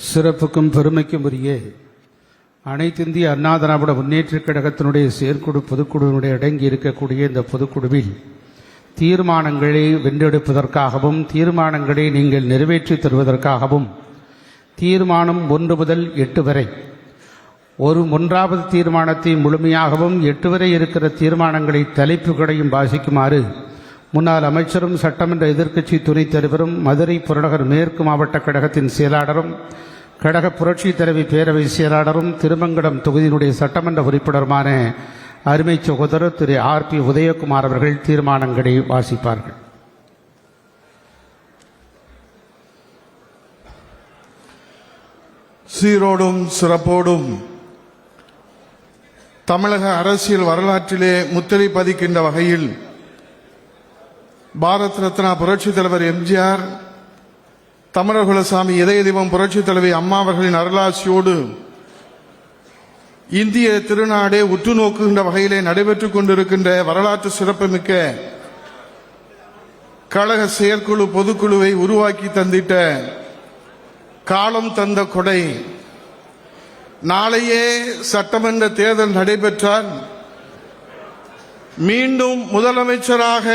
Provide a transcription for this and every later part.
சிறப்புக்கும் பெருமைக்கும் உரிய அனைத்திந்திய அண்ணா திராவிட முன்னேற்றக் கழகத்தினுடைய செயற்குழு பொதுக்குழுவினுடைய அடங்கி இருக்கக்கூடிய இந்த பொதுக்குழுவில் தீர்மானங்களை வென்றெடுப்பதற்காகவும் தீர்மானங்களை நீங்கள் நிறைவேற்றி தருவதற்காகவும் தீர்மானம் 1 முதல் 8 வரை ஒன்றாவது தீர்மானத்தை முழுமையாகவும் 8 வரை இருக்கிற தீர்மானங்களை தலைப்புகளையும் வாசிக்குமாறு முன்னாள் அமைச்சரும் சட்டமன்ற எதிர்க்கட்சி துணைத் தலைவரும் மதுரை புறநகர் மேற்கு மாவட்ட கழகத்தின் செயலாளரும் கழக புரட்சித் தலைவி பேரவை செயலாளரும் திருமங்கலம் தொகுதியினுடைய சட்டமன்ற உறுப்பினருமான அருமை சகோதரர் திரு RP உதயகுமார் அவர்கள் தீர்மானங்களை வாசிப்பார்கள். சீரோடும் சிறப்போடும் தமிழக அரசியல் வரலாற்றிலே முத்திரை பதிக்கின்ற வகையில் பாரத் ரத்னா புரட்சித் தலைவர் எம்ஜிஆர், தமிழர்குலசாமி இதய தெய்வம் புரட்சித் தலைவி அம்மா அவர்களின் அருளாசியோடு இந்திய திருநாடே உற்று நோக்குகின்ற வகையிலே நடைபெற்றுக் கொண்டிருக்கின்ற வரலாற்று சிறப்புமிக்க கழக செயற்குழு பொதுக்குழுவை உருவாக்கி தந்திட்ட காலம் தந்த கொடை. நாளையே சட்டமன்ற தேர்தல் நடைபெற்றால் மீண்டும் முதலமைச்சராக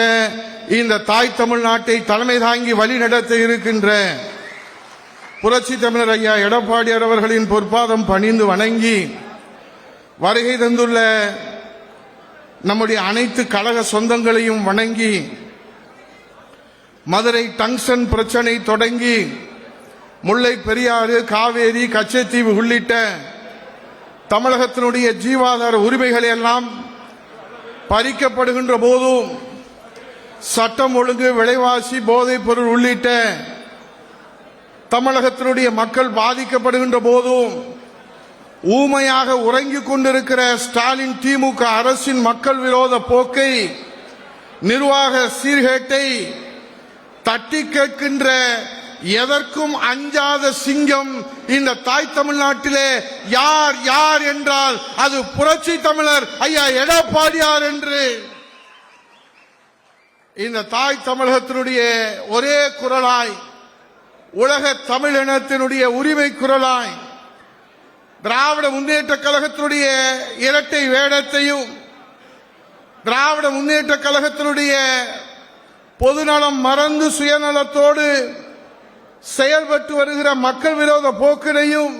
இந்த தாய் தமிழ்நாட்டை தலைமை தாங்கி வழி நடத்த இருக்கின்ற புரட்சி தமிழர் ஐயா எடப்பாடியார் அவர்களின் பொற்பாதம் பணிந்து வணங்கி வருகை தந்துள்ள நம்முடைய அனைத்து கழக சொந்தங்களையும் வணங்கி மதுரை டங்ஸ்டன் பிரச்சனை தொடங்கி முல்லை பெரியாறு காவேரி கச்சத்தீவு உள்ளிட்ட தமிழகத்தினுடைய ஜீவாதார உரிமைகளை எல்லாம் பறிக்கப்படுகின்ற போதும் சட்டம் ஒழுங்கு, விலைவாசி, போதைப் பொருள் உள்ளிட்ட தமிழகத்தினுடைய மக்கள் பாதிக்கப்படுகின்ற போதும் ஊமையாக உறங்கிக் கொண்டிருக்கிற ஸ்டாலின் திமுக அரசின் மக்கள் விரோத போக்கை, நிர்வாக சீர்கேட்டை தட்டி கேட்கின்ற எதற்கும் அஞ்சாத சிங்கம் இந்த தாய் தமிழ்நாட்டிலே யார் யார் என்றால் அது புரட்சி தமிழர் ஐயா எடப்பாடியார் என்று இந்த தாய் தமிழகத்தினுடைய ஒரே குரலாய், உலக தமிழினத்தினுடைய உரிமை குரலாய் திராவிட முன்னேற்ற கழகத்தினுடைய இரட்டை வேடத்தையும் திராவிட முன்னேற்ற கழகத்தினுடைய பொதுநலம் மறந்து சுயநலத்தோடு செயல்பட்டு வருகிற மக்கள் விரோத போக்கினையும்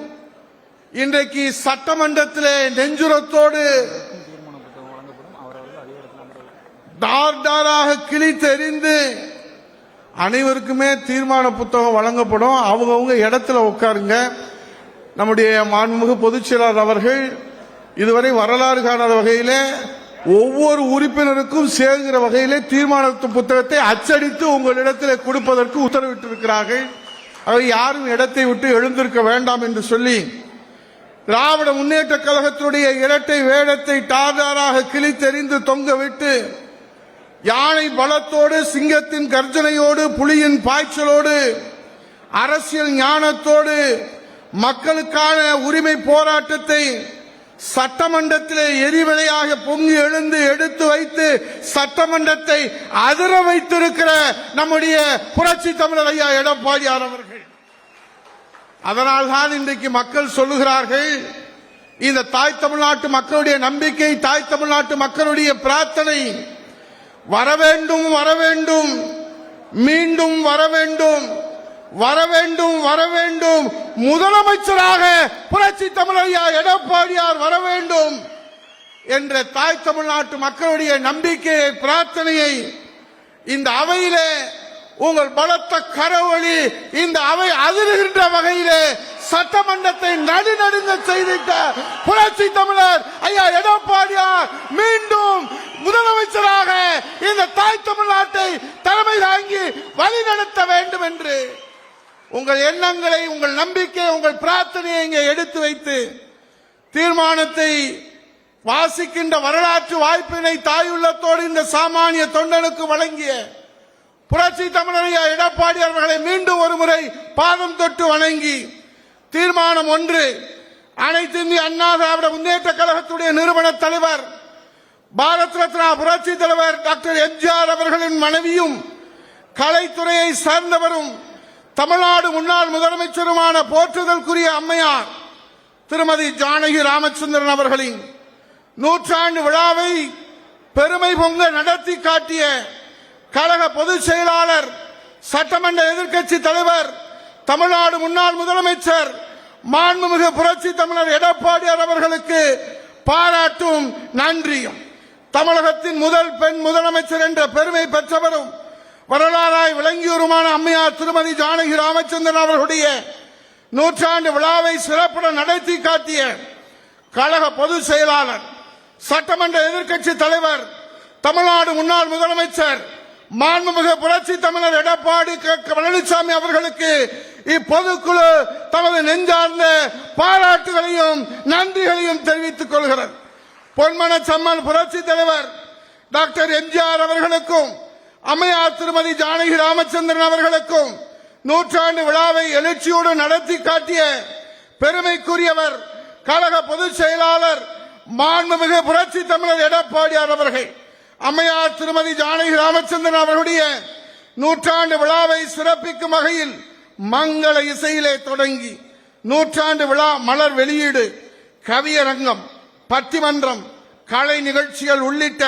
இன்றைக்கு சட்டமன்றத்திலே நெஞ்சுரத்தோடு டார்டாராக கிழித்தெறிந்து அனைவருக்குமே தீர்மான புத்தகம் வழங்கப்படும். அவங்கவுங்க இடத்துல உட்காருங்க. நம்முடைய மாண்புமிகு பொதுச் செயலாளர் அவர்கள் இதுவரை வரலாறு காணாத வகையிலே ஒவ்வொரு உறுப்பினருக்கும் சேர்கிற வகையிலே தீர்மான புத்தகத்தை அச்சடித்து உங்களிடத்தில் கொடுப்பதற்கு உத்தரவிட்டிருக்கிறார்கள். அவை யாரும் இடத்தை விட்டு எழுந்திருக்க வேண்டாம் என்று சொல்லி திராவிட முன்னேற்ற கழகத்தினுடைய இரட்டை வேடத்தை டார்டாராக கிழித்தெறிந்து தொங்கவிட்டு யானை பலத்தோடு, சிங்கத்தின் கர்ஜனையோடு, புலியின் பாய்ச்சலோடு, அரசியல் ஞானத்தோடு மக்களுக்கான உரிமை போராட்டத்தை சட்டமன்றத்திலே எரிவலையாக பொங்கி எழுந்து எடுத்து வைத்து சட்டமன்றத்தை அதிர வைத்திருக்கிற நம்முடைய புரட்சி தமிழர் ஐயா எடப்பாடியார் அவர்கள். அதனால்தான் இன்றைக்கு மக்கள் சொல்லுகிறார்கள், இந்த தாய் தமிழ்நாட்டு மக்களுடைய நம்பிக்கை, தாய் தமிழ்நாட்டு மக்களுடைய பிரார்த்தனை வரவேண்டும், வரவேண்டும், மீண்டும் வரவேண்டும், வரவேண்டும், வரவேண்டும், முதலமைச்சராக புரட்சி தமிழர் ஐயா எடப்பாடியார் வரவேண்டும் என்ற தாய் தமிழ்நாட்டு மக்களுடைய நம்பிக்கையை, பிரார்த்தனையை இந்த அவையிலே உங்கள் பலத்த கரவொலி இந்த அவை அதிர்கின்ற வகையிலே சட்டமன்றத்தை நடுநடுங்க செய்திட்ட புரட்சி தமிழர் ஐயா எடப்பாடியார் மீண்டும் முதலமைச்சராக இந்த தாய் தமிழ்நாட்டை தலைமை தாங்கி வழிநடத்த வேண்டும் என்று உங்கள் எண்ணங்களை, உங்கள் நம்பிக்கை, உங்கள் பிரார்த்தனையை இங்கே எடுத்து வைத்து தீர்மானத்தை வாசிக்கின்ற வரலாற்று வாய்ப்பினை தாயுள்ளத்தோடு இந்த சாமானிய தொண்டனுக்கு வழங்கிய புரட்சி தமிழர் ஐயா எடப்பாடி அவர்களை மீண்டும் ஒரு முறை பாதம் தொட்டு வணங்கி தீர்மானம் 1 அனைத்து இந்திய அண்ணா திராவிட முன்னேற்ற கழகத்துடைய நிறுவன தலைவர் பாரத் ரத்னா புரட்சி தலைவர் டாக்டர் எம்ஜிஆர் அவர்களின் மனைவியும் கலைத்துறையை சார்ந்தவரும் தமிழ்நாடு முன்னாள் முதலமைச்சருமான போற்றுதலுக்குரிய அம்மையார் திருமதி ஜானகி ராமச்சந்திரன் அவர்களின் 100ஆண்டு விழாவை பெருமை பொங்க நடத்தி காட்டிய கழக பொதுச் செயலாளர், சட்டமன்ற எதிர்க்கட்சி தலைவர், தமிழ்நாடு முன்னாள் முதலமைச்சர் மாண்புமிகு புரட்சி தமிழர் எடப்பாடியார் அவர்களுக்கு பாராட்டும் நன்றியும், தமிழகத்தின் முதல் பெண் முதலமைச்சர் என்ற பெருமை பெற்றவரும் வரலாறாய் விளங்கியோருமான அம்மையார் திருமதி ஜானகி ராமச்சந்திரன் அவர்களுடைய 100ஆண்டு விழாவை சிறப்புடன் நடத்தி காட்டிய கழக பொதுச் செயலாளர், சட்டமன்ற எதிர்க்கட்சி தலைவர், தமிழ்நாடு முன்னாள் முதலமைச்சர் மாண்புமிகு புரட்சி தமிழர் எடப்பாடி பழனிசாமி அவர்களுக்கு இப்பொதுக்குழு தமது நெஞ்சார்ந்த பாராட்டுகளையும் நன்றிகளையும் தெரிவித்துக் கொள்கிறது. பொன்மன சம்மன் புரட்சி தலைவர் டாக்டர் எம்ஜிஆர் அவர்களுக்கும் அம்மையார் திருமதி ஜானகி ராமச்சந்திரன் அவர்களுக்கும் 100ஆண்டு விழாவை எழுச்சியோடு நடத்தி காட்டிய பெருமைக்குரியவர் கழக பொதுச் செயலாளர் மாண்புமிகு புரட்சி தமிழர் எடப்பாடியார் அவர்கள். அம்மையார் திருமதி ஜானகி ராமச்சந்திரன் அவர்களுடைய 100ஆண்டு விழாவை சிறப்பிக்கும் வகையில் மங்கள இசையிலே தொடங்கி 100ஆண்டு விழா மலர் வெளியீடு, கவியரங்கம், பட்டிமன்றம், கலை நிகழ்ச்சிகள் உள்ளிட்ட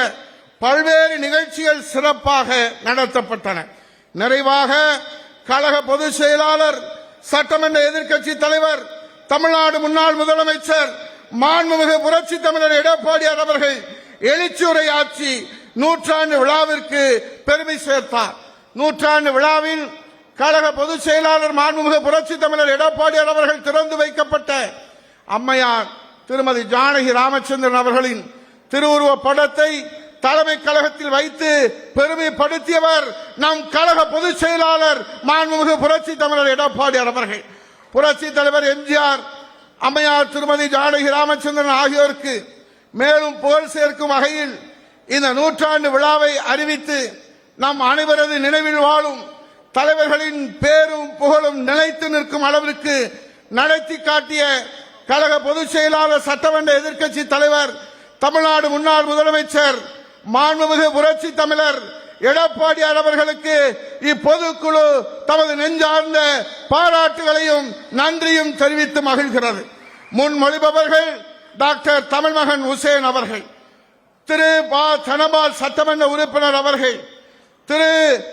பல்வேறு நிகழ்ச்சிகள் சிறப்பாக நடத்தப்பட்டன. நிறைவாக கழக பொதுச் செயலாளர், சட்டமன்ற எதிர்க்கட்சி தலைவர், தமிழ்நாடு முன்னாள் முதலமைச்சர் மாண்புமிகு புரட்சி தமிழர் எடப்பாடியார் அவர்கள் எழுச்சியுரையாற்றி 100ஆண்டு விழாவிற்கு பெருமை சேர்த்தார். 100ஆண்டு விழாவில் கழக பொதுச் செயலாளர் மாண்புமிகு புரட்சி தமிழர் எடப்பாடியார் அவர்கள் திறந்து வைக்கப்பட்ட அம்மையார் திருமதி ஜானகி ராமச்சந்திரன் அவர்களின் திருவுருவ படத்தை தலைமை கழகத்தில் வைத்து பெருமைப்படுத்தியவர் நம் கழக பொதுச் செயலாளர் மாண்புமிகு புரட்சி தமிழர் எடப்பாடியார் அவர்கள். புரட்சி தலைவர் எம்ஜிஆர், அம்மையார் திருமதி ஜானகி ராமச்சந்திரன் ஆகியோருக்கு மேலும் புகழ் சேர்க்கும் வகையில் இந்த 100ஆண்டு விழாவை அறிவித்து நம் அனைவரது நினைவில் வாழும் தலைவர்களின் பேரும் புகழும் நிலைத்து நிற்கும் அளவிற்கு நடத்தி காட்டிய கழக பொதுச் செயலாளர், சட்டமன்ற எதிர்க்கட்சி தலைவர், தமிழ்நாடு முன்னாள் முதலமைச்சர் மாண்புமிகு புரட்சி தமிழர் எடப்பாடியார் அவர்களுக்கு இப்பொதுக்குழு தமது நெஞ்சார்ந்த பாராட்டுகளையும் நன்றியும் தெரிவித்து மகிழ்கிறது. முன்மொழிபவர்கள் டாக்டர் தமிழ்மகன் உசேன் அவர்கள், திரு பா தனபால் சட்டமன்ற உறுப்பினர் அவர்கள்,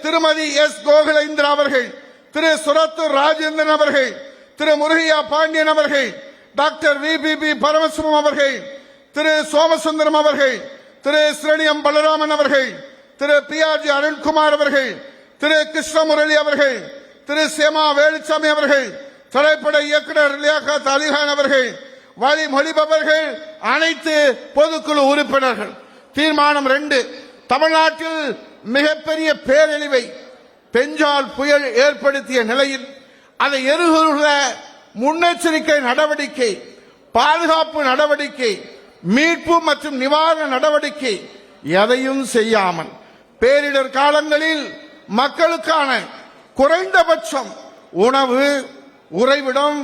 திருமதி எஸ் கோகுலேந்திரா அவர்கள், திரு சுரத்தூர் ராஜேந்திரன் அவர்கள், திரு முருகையா பாண்டியன் அவர்கள், டாக்டர் வி பரமசிவம் அவர்கள், திரு சோமசுந்தரம் அவர்கள், திரு ஸ்ரீனியம் பலராமன் அவர்கள், திரு பி.ஆர்.ஜி. அருண்குமார் அவர்கள், திரு கிருஷ்ணமுரளி அவர்கள், திரு சேமா வேலுச்சாமி அவர்கள், திரைப்பட இயக்குனர் லியாகத் அலிகான் அவர்கள், வழிமொழிபவர்கள், அனைத்து பொதுக்குழு உறுப்பினர்கள். தீர்மானம் 2, தமிழ்நாட்டில் மிகப்பெரிய பேரழிவை பெஞ்சால் புயல் ஏற்படுத்திய நிலையில் அதை எதிர்கொள்ள முன்னெச்சரிக்கை நடவடிக்கை, பாதுகாப்பு நடவடிக்கை, மீட்பு மற்றும் நிவாரண நடவடிக்கை எதையும் செய்யாமல் பேரிடர் காலங்களில் மக்களுக்கான குறைந்தபட்சம் உணவு, உறைவிடம்,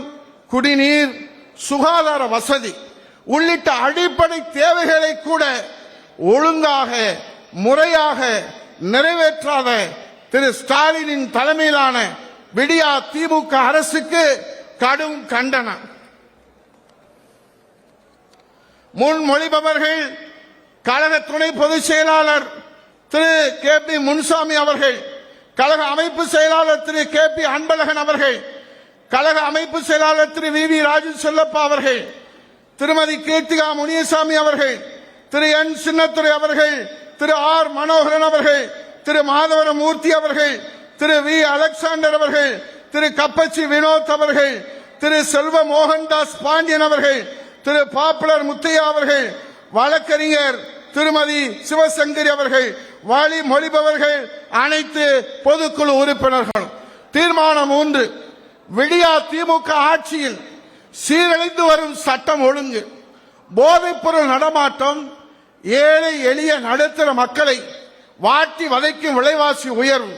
குடிநீர், சுகாதார வசதி உள்ளிட்ட அடிப்படை தேவைகளை கூட ஒழுங்காக முறையாக நிறைவேற்றாத திரு ஸ்டாலினின் தலைமையிலான விடியா திமுக அரசுக்கு கடும் கண்டனம். முன்மொழிபவர்கள் கழக துணை பொதுச் செயலாளர் திரு கே.பி. முனுசாமி அவர்கள், கழக அமைப்பு செயலாளர் திரு கே.பி. அன்பழகன் அவர்கள், கழக அமைப்பு செயலாளர் திரு வி. ராஜு செல்லப்பா அவர்கள், திருமதி கீர்த்திகா முனியசாமி அவர்கள், திரு என் சின்னத்துரை அவர்கள், திரு ஆர் மனோகரன் அவர்கள், திரு மாதவர மூர்த்தி அவர்கள், திரு வி. அலெக்சாண்டர் அவர்கள், திரு கப்பச்சி வினோத் அவர்கள், திரு செல்வ மோகன்தாஸ் பாண்டியன் அவர்கள், திரு பாப்புலர் முத்தையா அவர்கள், வழக்கறிஞர் திருமதி சிவசங்கரி அவர்கள், வழி மொழிபவர்கள், அனைத்து பொதுக்குழு உறுப்பினர்கள். தீர்மானம் 3, விடியா திமுக ஆட்சியில் சீரழிந்து வரும் சட்டம் ஒழுங்கு, போதைப்பொருள் நடமாட்டம், ஏழை எளிய நடுத்தர மக்களை வாட்டி வதைக்கும் விலைவாசி உயர்வு,